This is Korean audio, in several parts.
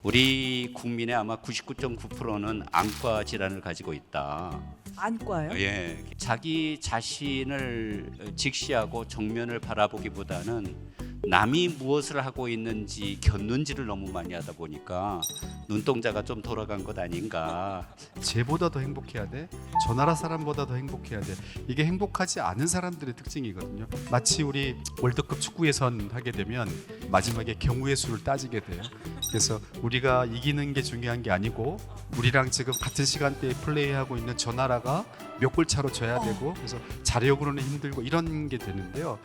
우리 국민의 아마 99.9%는 안과 질환을 가지고 있다. 안과요? 예, 자기 자신을 직시하고 정면을 바라보기보다는 남이 무엇을 하고 있는지 곁눈질을 너무 많이 하다 보니까 눈동자가 좀 돌아간 것 아닌가. 쟤보다 더 행복해야 돼. 저 나라 사람보다 더 행복해야 돼. 이게 행복하지 않은 사람들의 특징이거든요. 마치 우리 월드컵 축구 예선 하게 되면 마지막에 경우의 수를 따지게 돼요. 그래서 우리가 이기는 게 중요한 게 아니고 우리랑 지금 같은 시간대에 플레이하고 있는 저 나라가 몇 골 차로 져야 되고, 그래서 자력으로는 힘들고 이런 게 되는데요.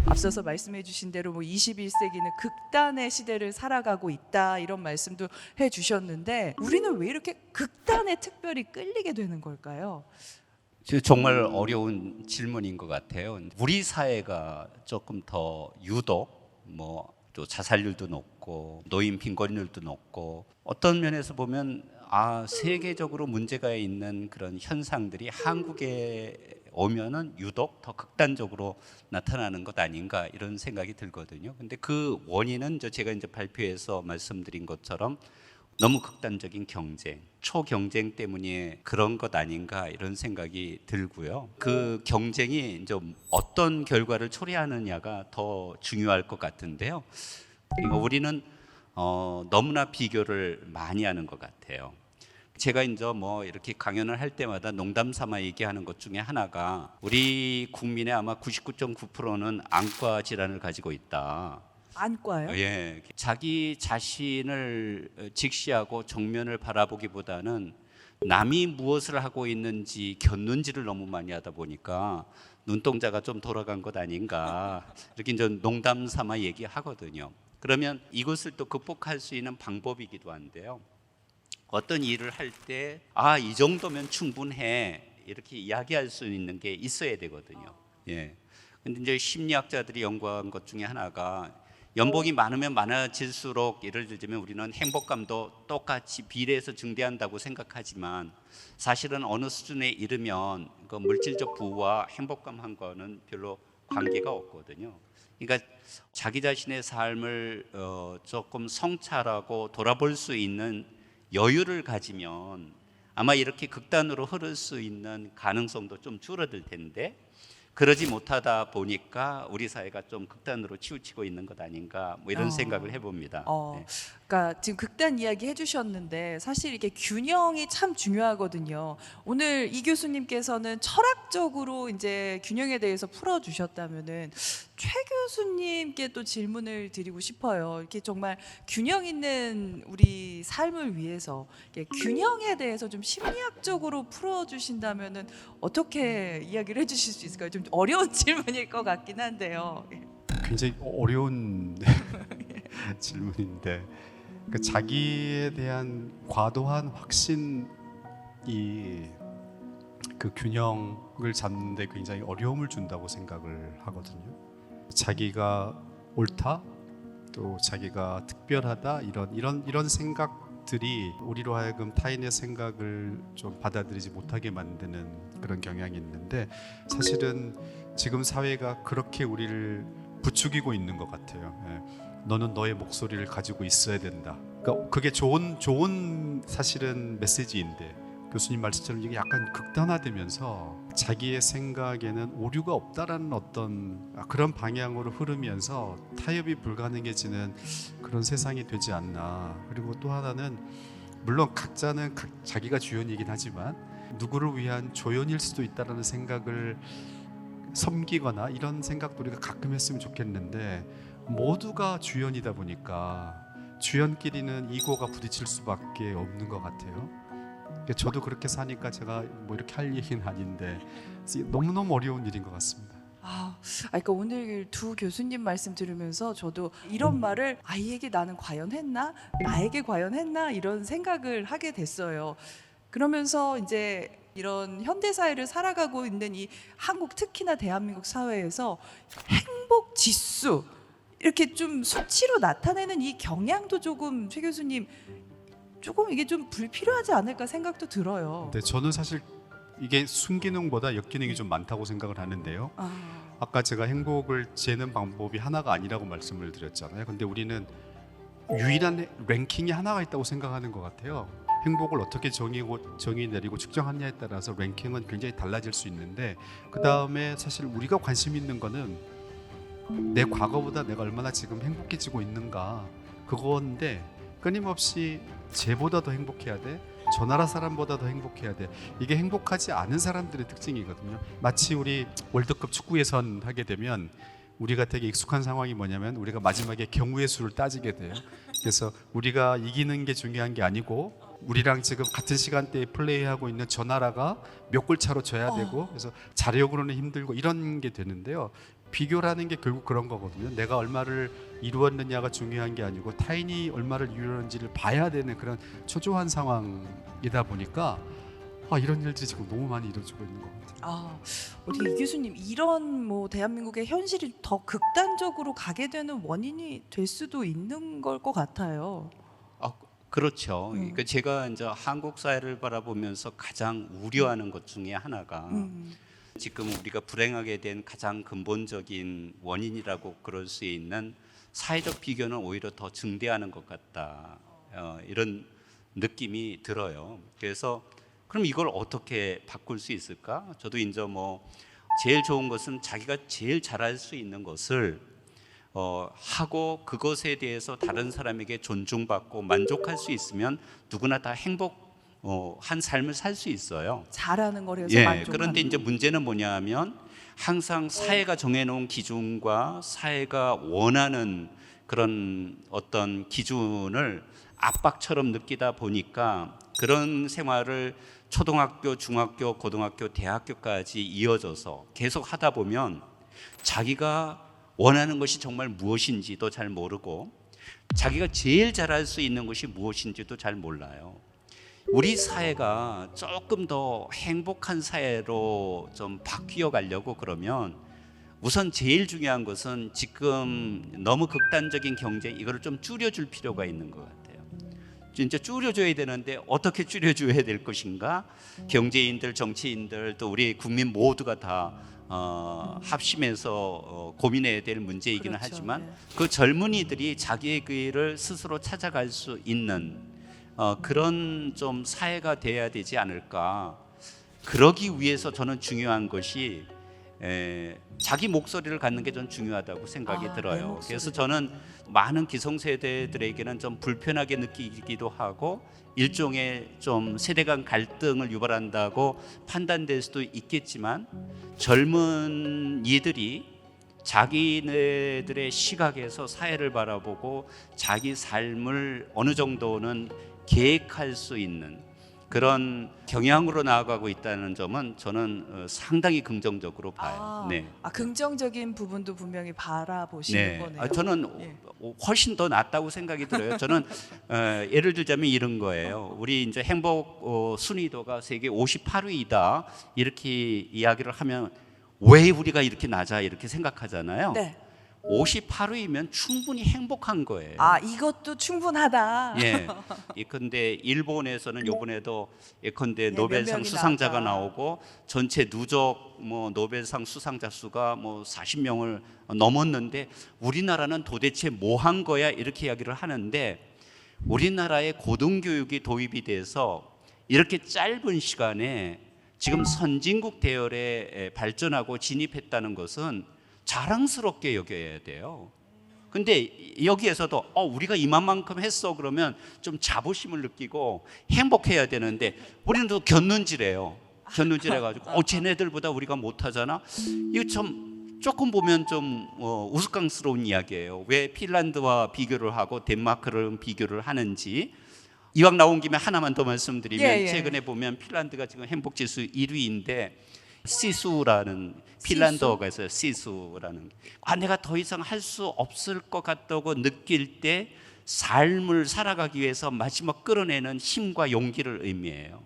앞서서 말씀해 주신 대로 21세기는 극단의 시대를 살아가고 있다 이런 말씀도 해 주셨는데 우리는 왜 이렇게 극단에 특별히 끌리게 되는 걸까요? 정말 어려운 질문인 것 같아요. 우리 사회가 조금 더 유독 또 자살률도 높고 노인 빈곤율도 높고 어떤 면에서 보면 세계적으로 문제가 있는 그런 현상들이 한국에 오면은 유독 더 극단적으로 나타나는 것 아닌가 이런 생각이 들거든요. 근데 그 원인은 제가 이제 발표에서 말씀드린 것처럼 너무 극단적인 경쟁, 초경쟁 때문에 그런 것 아닌가 이런 생각이 들고요. 그 경쟁이 이제 어떤 결과를 초래하느냐가 더 중요할 것 같은데요. 그러니까 우리는 너무나 비교를 많이 하는 것 같아요. 제가 이제 이렇게 강연을 할 때마다 농담 삼아 얘기하는 것 중에 하나가 우리 국민의 아마 99.9%는 안과 질환을 가지고 있다. 안과요? 예, 자기 자신을 직시하고 정면을 바라보기보다는 남이 무엇을 하고 있는지 곁눈질을 너무 많이 하다 보니까 눈동자가 좀 돌아간 것 아닌가 이렇게 이제 농담 삼아 얘기하거든요. 그러면 이것을 또 극복할 수 있는 방법이기도 한데요. 어떤 일을 할 때 이 정도면 충분해 이렇게 이야기할 수 있는 게 있어야 되거든요. 예. 근데 이제 심리학자들이 연구한 것 중에 하나가 연봉이 많으면 많아질수록 예를 들자면 우리는 행복감도 똑같이 비례해서 증대한다고 생각하지만 사실은 어느 수준에 이르면 그 물질적 부와 행복감한 거는 별로 관계가 없거든요. 그러니까 자기 자신의 삶을 조금 성찰하고 돌아볼 수 있는 여유를 가지면 아마 이렇게 극단으로 흐를 수 있는 가능성도 좀 줄어들 텐데 그러지 못하다 보니까 우리 사회가 좀 극단으로 치우치고 있는 것 아닌가 이런 생각을 해봅니다. 네. 그러니까 지금 극단 이야기 해주셨는데 사실 이게 균형이 참 중요하거든요. 오늘 이 교수님께서는 철학적으로 이제 균형에 대해서 풀어주셨다면은 최 교수님께 또 질문을 드리고 싶어요. 이렇게 정말 균형 있는 우리 삶을 위해서 균형에 대해서 좀 심리학적으로 풀어주신다면은 어떻게 이야기를 해주실 수 있을까요? 좀 어려운 질문일 것 같긴 한데요. 굉장히 어려운 질문인데, 그러니까 자기에 대한 과도한 확신이 그 균형을 잡는 데 굉장히 어려움을 준다고 생각을 하거든요. 자기가 옳다, 또 자기가 특별하다 이런 생각들이 우리로 하여금 타인의 생각을 좀 받아들이지 못하게 만드는 그런 경향이 있는데, 사실은 지금 사회가 그렇게 우리를 부추기고 있는 것 같아요. 너는 너의 목소리를 가지고 있어야 된다. 그러니까 그게 좋은 사실은 메시지인데 교수님 말씀처럼 이게 약간 극단화되면서 자기의 생각에는 오류가 없다라는 어떤 그런 방향으로 흐르면서 타협이 불가능해지는 그런 세상이 되지 않나. 그리고 또 하나는 물론 각자는 자기가 주연이긴 하지만 누구를 위한 조연일 수도 있다라는 생각을 섬기거나 이런 생각도 우리가 가끔 했으면 좋겠는데 모두가 주연이다 보니까 주연끼리는 이고가 부딪힐 수밖에 없는 것 같아요. 저도 그렇게 사니까 제가 이렇게 할 얘기는 아닌데 너무너무 어려운 일인 것 같습니다. 그러니까 오늘 두 교수님 말씀 들으면서 저도 이런 말을 아이에게 나는 과연 했나? 나에게 과연 했나? 이런 생각을 하게 됐어요. 그러면서 이제 이런 현대 사회를 살아가고 있는 이 한국, 특히나 대한민국 사회에서 행복 지수 이렇게 좀 수치로 나타내는 이 경향도 조금 최 교수님 조금 이게 좀 불필요하지 않을까 생각도 들어요. 네, 저는 사실 이게 순기능보다 역기능이 좀 많다고 생각을 하는데요. 아까 제가 행복을 재는 방법이 하나가 아니라고 말씀을 드렸잖아요. 근데 우리는 유일한 랭킹이 하나가 있다고 생각하는 것 같아요. 행복을 어떻게 정의 내리고 측정하느냐에 따라서 랭킹은 굉장히 달라질 수 있는데, 그 다음에 사실 우리가 관심 있는 거는 내 과거보다 내가 얼마나 지금 행복해지고 있는가, 그건데 끊임없이 쟤보다 더 행복해야 돼, 저 나라 사람보다 더 행복해야 돼. 이게 행복하지 않은 사람들의 특징이거든요. 마치 우리 월드컵 축구 예선 하게 되면 우리가 되게 익숙한 상황이 뭐냐면 우리가 마지막에 경우의 수를 따지게 돼요. 그래서 우리가 이기는 게 중요한 게 아니고 우리랑 지금 같은 시간대에 플레이하고 있는 저 나라가 몇 골 차로 져야 되고, 그래서 자력으로는 힘들고 이런 게 되는데요. 비교라는 게 결국 그런 거거든요. 내가 얼마를 이루었느냐가 중요한 게 아니고 타인이 얼마를 이루었는지를 봐야 되는 그런 초조한 상황이다 보니까 이런 일들이 지금 너무 많이 이루어지고 있는 것 같아요. 어떻게 이 교수님 이런 뭐 대한민국의 현실이 더 극단적으로 가게 되는 원인이 될 수도 있는 걸 것 같아요. 그렇죠. 그러니까 제가 이제 한국 사회를 바라보면서 가장 우려하는 것 중에 하나가 지금 우리가 불행하게 된 가장 근본적인 원인이라고 그럴 수 있는 사회적 비교는 오히려 더 증대하는 것 같다. 이런 느낌이 들어요. 그래서 그럼 이걸 어떻게 바꿀 수 있을까? 저도 이제 뭐 제일 좋은 것은 자기가 제일 잘할 수 있는 것을 하고 그것에 대해서 다른 사람에게 존중받고 만족할 수 있으면 누구나 다 한 삶을 살 수 있어요. 잘하는 걸 해서 예, 만족하는. 그런데 이제 문제는 뭐냐면 항상 사회가 정해놓은 기준과 사회가 원하는 그런 어떤 기준을 압박처럼 느끼다 보니까 그런 생활을 초등학교, 중학교, 고등학교, 대학교까지 이어져서 계속 하다 보면 자기가 원하는 것이 정말 무엇인지도 잘 모르고 자기가 제일 잘할 수 있는 것이 무엇인지도 잘 몰라요. 우리 사회가 조금 더 행복한 사회로 좀 바뀌어 가려고 그러면 우선 제일 중요한 것은 지금 너무 극단적인 경쟁, 이거를 좀 줄여줄 필요가 있는 것 같아요. 진짜 줄여줘야 되는데 어떻게 줄여줘야 될 것인가? 경제인들, 정치인들, 또 우리 국민 모두가 다 합심해서 고민해야 될 문제이기는 그렇죠. 하지만 네. 그 젊은이들이 자기의 길을 스스로 찾아갈 수 있는 그런 좀 사회가 돼야 되지 않을까. 그러기 위해서 저는 중요한 것이 자기 목소리를 갖는 게 좀 중요하다고 생각이 내 들어요. 목소리. 그래서 저는 많은 기성세대들에게는 좀 불편하게 느끼기도 하고 일종의 좀 세대 간 갈등을 유발한다고 판단될 수도 있겠지만 젊은 이들이 자기네들의 시각에서 사회를 바라보고 자기 삶을 어느 정도는 계획할 수 있는 그런 경향으로 나아가고 있다는 점은 저는 상당히 긍정적으로 봐요. 네. 긍정적인 부분도 분명히 바라보시는 거네요. 저는 예. 훨씬 더 낫다고 생각이 들어요. 저는 예를 들자면 이런 거예요. 우리 이제 행복 순위도가 세계 58위이다 이렇게 이야기를 하면 왜 우리가 이렇게 낮아 이렇게 생각하잖아요. 네. 58위면 충분히 행복한 거예요. 이것도 충분하다. 예. 근데 일본에서는 요번에도 예컨대 몇 노벨상 명이 수상자가 나왔다. 나오고 전체 누적 뭐 노벨상 수상자 수가 뭐 40명을 넘었는데 우리나라는 도대체 뭐 한 거야 이렇게 이야기를 하는데 우리나라의 고등교육이 도입이 돼서 이렇게 짧은 시간에 지금 선진국 대열에 발전하고 진입했다는 것은 자랑스럽게 여겨야 돼요. 근데 여기에서도 우리가 이만큼 했어 그러면 좀 자부심을 느끼고 행복해야 되는데 우리는 또 곁눈질해요. 곁눈질해가지고 쟤네들보다 우리가 못하잖아. 이거 좀 조금 보면 좀 우스꽝스러운 이야기예요. 왜 핀란드와 비교를 하고 덴마크를 비교를 하는지. 이왕 나온 김에 하나만 더 말씀드리면 최근에 보면 핀란드가 지금 행복지수 1위인데 시수라는 핀란드어가 있어요. 시수라는 내가 더 이상 할 수 없을 것 같다고 느낄 때 삶을 살아가기 위해서 마지막 끌어내는 힘과 용기를 의미해요.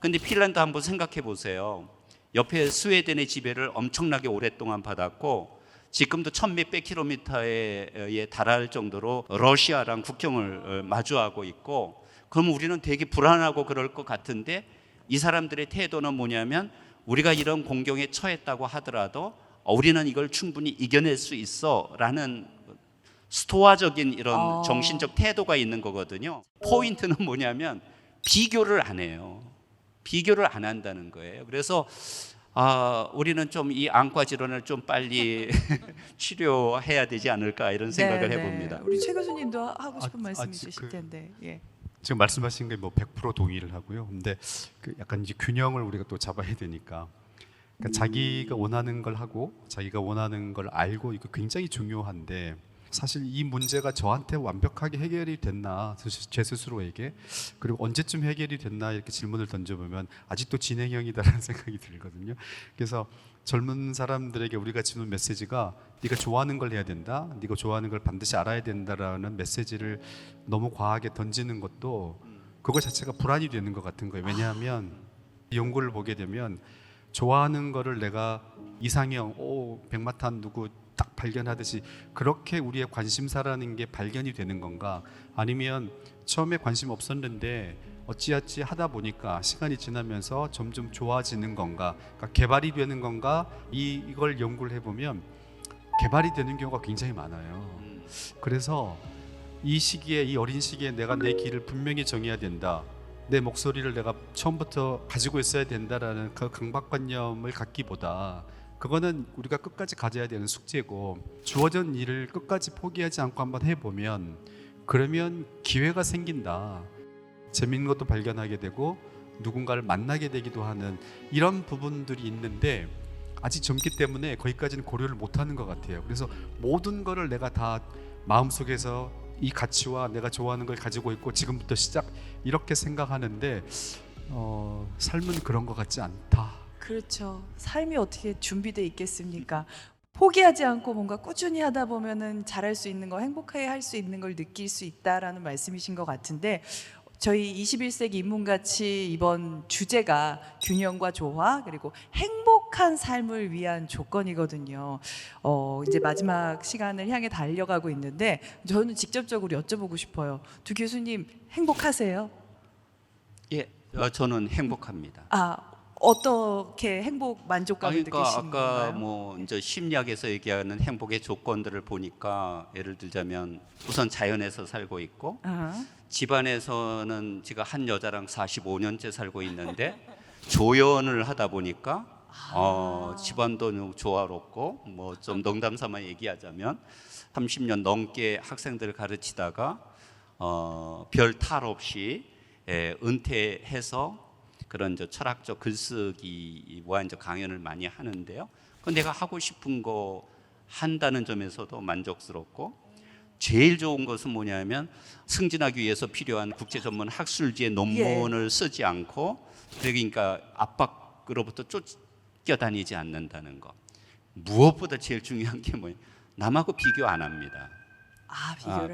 근데 핀란드 한번 생각해 보세요. 옆에 스웨덴의 지배를 엄청나게 오랫동안 받았고 지금도 1000몇백 킬로미터에 달할 정도로 러시아랑 국경을 마주하고 있고, 그럼 우리는 되게 불안하고 그럴 것 같은데 이 사람들의 태도는 뭐냐면 우리가 이런 공경에 처했다고 하더라도 우리는 이걸 충분히 이겨낼 수 있어라는 스토아적인 이런 정신적 태도가 있는 거거든요. 포인트는 뭐냐면 비교를 안 해요. 비교를 안 한다는 거예요. 그래서 우리는 좀 이 안과 질환을 좀 빨리 치료해야 되지 않을까 이런 생각을 네, 해봅니다. 우리 최 교수님도 하고 싶은 말씀 지- 있으실 텐데. 예. 지금 말씀하신 게 뭐 100% 동의를 하고요. 근데 그 약간 이제 균형을 우리가 또 잡아야 되니까, 그러니까 자기가 원하는 걸 하고 자기가 원하는 걸 알고 이거 굉장히 중요한데, 사실 이 문제가 저한테 완벽하게 해결이 됐나, 제 스스로에게, 그리고 언제쯤 해결이 됐나 이렇게 질문을 던져보면 아직도 진행형이다라는 생각이 들거든요. 그래서 젊은 사람들에게 우리가 주는 메시지가 네가 좋아하는 걸 해야 된다, 네가 좋아하는 걸 반드시 알아야 된다라는 메시지를 너무 과하게 던지는 것도 그거 자체가 불안이 되는 것 같은 거예요. 왜냐하면 연구를 보게 되면 좋아하는 거를 내가 이상형, 백마탄 누구 딱 발견하듯이 그렇게 우리의 관심사라는 게 발견이 되는 건가, 아니면 처음에 관심 없었는데 어찌어찌 하다 보니까 시간이 지나면서 점점 좋아지는 건가, 그러니까 개발이 되는 건가, 이걸 연구를 해보면 개발이 되는 경우가 굉장히 많아요. 그래서 이 시기에, 이 어린 시기에 내가 내 길을 분명히 정해야 된다, 내 목소리를 내가 처음부터 가지고 있어야 된다라는 그 강박관념을 갖기보다, 그거는 우리가 끝까지 가져야 되는 숙제고, 주어진 일을 끝까지 포기하지 않고 한번 해보면 그러면 기회가 생긴다, 재밌는 것도 발견하게 되고 누군가를 만나게 되기도 하는 이런 부분들이 있는데 아직 젊기 때문에 거기까지는 고려를 못하는 것 같아요. 그래서 모든 거를 내가 다 마음속에서 이 가치와 내가 좋아하는 걸 가지고 있고 지금부터 시작, 이렇게 생각하는데 삶은 그런 것 같지 않다. 그렇죠. 삶이 어떻게 준비되어 있겠습니까? 포기하지 않고 뭔가 꾸준히 하다 보면은 잘할 수 있는 거, 행복하게 할 수 있는 걸 느낄 수 있다라는 말씀이신 것 같은데, 저희 21세기 인문가치 이번 주제가 균형과 조화 그리고 행복한 삶을 위한 조건이거든요. 이제 마지막 시간을 향해 달려가고 있는데 저는 직접적으로 여쭤보고 싶어요. 두 교수님 행복하세요? 예, 저는 행복합니다. 어떻게 행복 만족감을 그러니까 느끼시는 아까 건가요? 뭐 이제 심리학에서 얘기하는 행복의 조건들을 보니까, 예를 들자면 우선 자연에서 살고 있고, 집안에서는 제가 한 여자랑 45년째 살고 있는데 조연을 하다 보니까 집안도 너무 조화롭고, 뭐 좀 농담삼아 얘기하자면 30년 넘게 학생들을 가르치다가 별 탈 없이 은퇴해서 그런 철학적 글쓰기와 이제 강연을 많이 하는데요. 내가 하고 싶은 거 한다는 점에서도 만족스럽고, 제일 좋은 것은 뭐냐면 승진하기 위해서 필요한 국제 전문 학술지의 논문을 쓰지 않고, 그러니까 압박으로부터 쫓겨다니지 않는다는 거. 무엇보다 제일 중요한 게 뭐예요? 남하고 비교 안 합니다.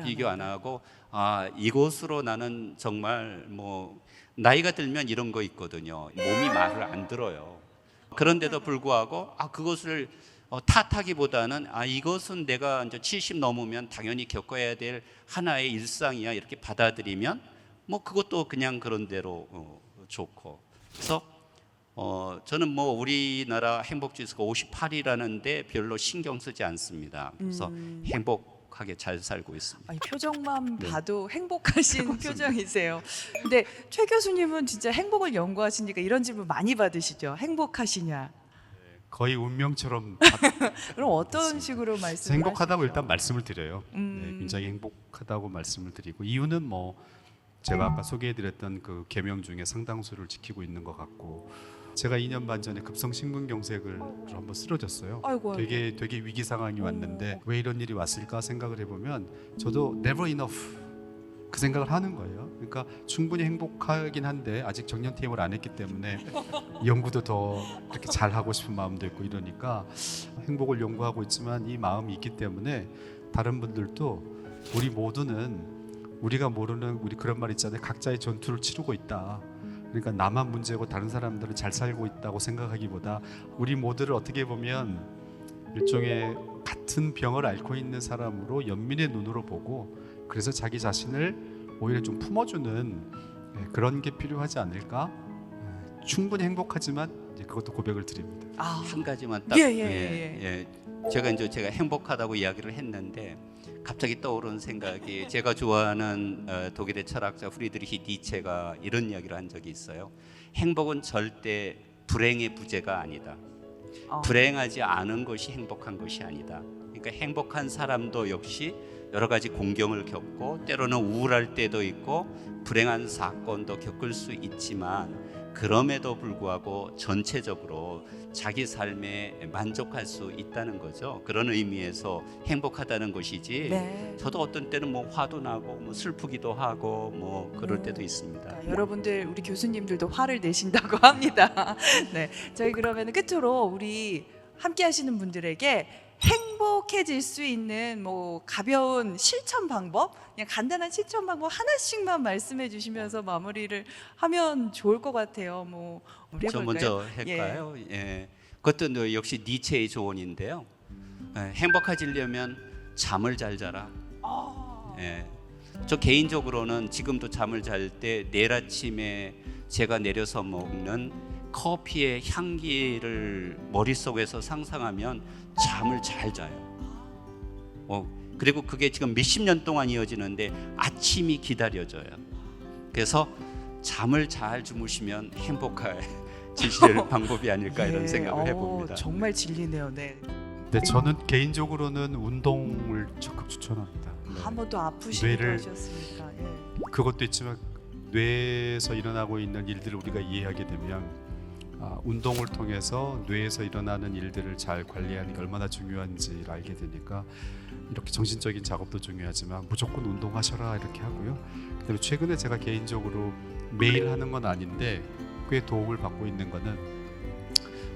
비교 안 하고, 이것으로 나는 정말 뭐 나이가 들면 이런 거 있거든요. 몸이 말을 안 들어요. 그런데도 불구하고 그것을 탓하기보다는 이것은 내가 이제 70 넘으면 당연히 겪어야 될 하나의 일상이야, 이렇게 받아들이면 뭐 그것도 그냥 그런 대로 좋고. 그래서 저는 뭐 우리나라 행복지수가 58이라는데 별로 신경 쓰지 않습니다. 그래서 행복하게 잘 살고 있습니다. 표정만 봐도 행복하신 표정이세요. 근데 최 교수님은 진짜 행복을 연구하시니까 이런 질문 많이 받으시죠? 행복하시냐? 거의 운명처럼 그럼 어떤 식으로 말씀을 행복하다고 하시죠? 일단 말씀을 드려요. 네, 굉장히 행복하다고 말씀을 드리고, 이유는 뭐 제가 아까 소개해드렸던 그 계명 중에 상당수를 지키고 있는 것 같고, 제가 2년 반 전에 급성 심근경색을 한번 쓰러졌어요. 아이고. 되게 위기 상황이 왔는데 왜 이런 일이 왔을까 생각을 해보면 저도 never enough 그 생각을 하는 거예요. 그러니까 충분히 행복하긴 한데 아직 정년퇴임을 안 했기 때문에 연구도 더 이렇게 잘 하고 싶은 마음도 있고 이러니까 행복을 연구하고 있지만 이 마음이 있기 때문에 다른 분들도 우리 모두는 우리가 모르는 우리 그런 말 있잖아요. 각자의 전투를 치르고 있다. 그러니까 나만 문제고 다른 사람들은 잘 살고 있다고 생각하기보다 우리 모두를 어떻게 보면 일종의 같은 병을 앓고 있는 사람으로 연민의 눈으로 보고 그래서 자기 자신을 오히려 좀 품어주는 그런 게 필요하지 않을까? 충분히 행복하지만 이제 그것도 고백을 드립니다. 한 가지만 딱 제가 행복하다고 이야기를 했는데 갑자기 떠오른 생각이 제가 좋아하는 독일의 철학자 프리드리히 니체가 이런 이야기를 한 적이 있어요. 행복은 절대 불행의 부재가 아니다. 불행하지 않은 것이 행복한 것이 아니다. 그러니까 행복한 사람도 역시 여러 가지 공경을 겪고 때로는 우울할 때도 있고 불행한 사건도 겪을 수 있지만 그럼에도 불구하고 전체적으로 자기 삶에 만족할 수 있다는 거죠. 그런 의미에서 행복하다는 것이지. 네. 저도 어떤 때는 뭐 화도 나고 뭐 슬프기도 하고 뭐 그럴 때도 있습니다. 여러분들 우리 교수님들도 화를 내신다고 합니다. 네, 저희 그러면 끝으로 우리 함께 하시는 분들에게 행복해질 수 있는 뭐 가벼운 실천 방법, 그냥 간단한 실천 방법 하나씩만 말씀해 주시면서 마무리를 하면 좋을 것 같아요. 뭐 우리 저 해볼까요? 먼저 할까요? 예. 그것도 역시 니체의 조언인데요. 행복해지려면 잠을 잘 자라. 예. 저 개인적으로는 지금도 잠을 잘 때 내일 아침에 제가 내려서 먹는 커피의 향기를 머릿속에서 상상하면 잠을 잘 자요. 그리고 그게 지금 몇십 년 동안 이어지는데 아침이 기다려져요. 그래서 잠을 잘 주무시면 행복해지실 방법이 아닐까 이런 생각을 해봅니다. 정말 진리네요. 네. 네, 저는 개인적으로는 운동을 적극 추천합니다. 네. 한 번도 아프시기도 뇌를- 하셨으니까. 예. 그것도 있지만 뇌에서 일어나고 있는 일들을 우리가 이해하게 되면 운동을 통해서 뇌에서 일어나는 일들을 잘 관리하는 게 얼마나 중요한지를 알게 되니까 이렇게 정신적인 작업도 중요하지만 무조건 운동하셔라 이렇게 하고요. 그다음에 최근에 제가 개인적으로 매일 하는 건 아닌데 꽤 도움을 받고 있는 거는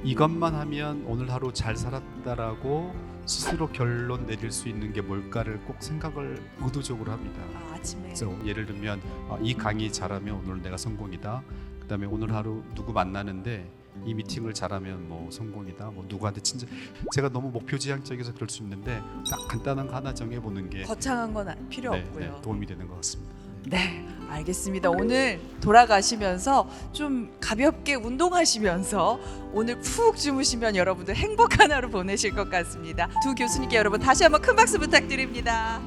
이것만 하면 오늘 하루 잘 살았다라고 스스로 결론 내릴 수 있는 게 뭘까를 꼭 생각을 의도적으로 합니다. 아침에. 그래서 예를 들면 이 강의 잘하면 오늘 내가 성공이다. 그다음에 오늘 하루 누구 만나는데 이 미팅을 잘하면 뭐 성공이다. 뭐 누구한테 친절. 제가 너무 목표 지향적이어서 그럴 수 있는데 딱 간단한 거 하나 정해보는 게 거창한 건 필요 없고요. 도움이 되는 것 같습니다. 네, 알겠습니다. 오늘 돌아가시면서 좀 가볍게 운동하시면서 오늘 푹 주무시면 여러분들 행복한 하루 보내실 것 같습니다. 두 교수님께 여러분 다시 한번 큰 박수 부탁드립니다.